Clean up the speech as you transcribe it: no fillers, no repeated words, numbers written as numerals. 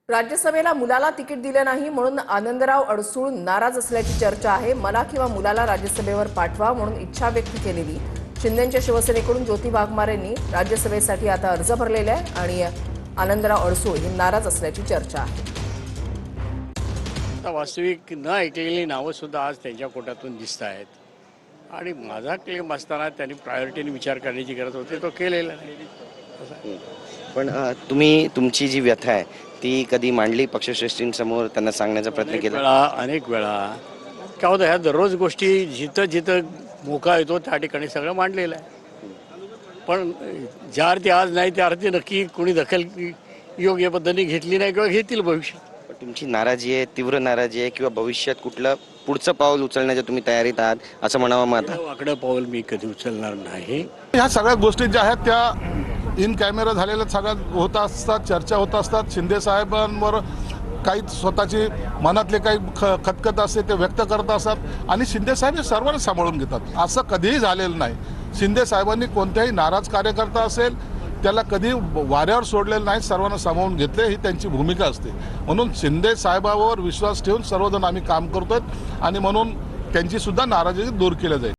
राज्यसभेला मुलाला तिकीट दिले नाही म्हणून आनंदराव अडसूळ नाराज असल्याची चर्चा आहे। मला किंवा मुलाला राज्यसभेवर पाठवा म्हणून इच्छा व्यक्त केलेली शिंदेच्या शिवसेनेकडून ज्योती वाघमारेंनी राज्यसभेसाठी आता अर्ज भरलेला आहे आणि आनंदराव अडसूळ हे नाराज असल्याची चर्चा आहे। वास्तविक न ऐकलेली नावं सुद्धा आज त्यांच्या कोट्यातून दिसत आहेत आणि माझा क्लेम असताना त्यांनी प्रायोरिटीने विचार करण्याची गरज होती, तो केलेला नाही। पण तुम्ही तुमची जी व्यथा आहे ती कधी मांडली पक्षश्रेष्ठींसमोर, त्यांना सांगण्याचा प्रयत्न केला? अनेक वेळा काय होतं, ह्या दररोज गोष्टी जिथं जिथं मोका येतो त्या ठिकाणी सगळं मांडलेलं आहे, पण ज्या अर्थी आज नाही त्या अर्थी नक्की कोणी दखल योग्य पद्धतीने घेतली नाही किंवा घेतील भविष्यात। तुमची नाराजी आहे, तीव्र नाराजी आहे, किंवा भविष्यात कुठलं पुढचं पाऊल उचलण्याच्या तुम्ही तयारीत आहात असं म्हणावं? मग आता वाकडं पाऊल मी कधी उचलणार नाही। ह्या सगळ्या गोष्टी ज्या आहेत त्या इन कॅमेरा झालेल्या सगळ्या होत असतात, चर्चा होत असतात। शिंदे साहेबांवर काही स्वतःची मनातले काही खतखत असते ते व्यक्त करत असतात आणि शिंदे साहेब हे सर्वांना सांभाळून घेतात। असं कधीही झालेलं नाही। शिंदे साहेबांनी कोणत्याही नाराज कार्यकर्ता असेल त्याला कधी वाऱ्यावर सोडलेलं नाही, सर्वांना सामावून घेतले, ही त्यांची भूमिका असते। म्हणून शिंदे साहेबांवर विश्वास ठेवून सर्वजण आम्ही काम करतोय आणि म्हणून त्यांची सुद्धा नाराजी दूर केली जाईल।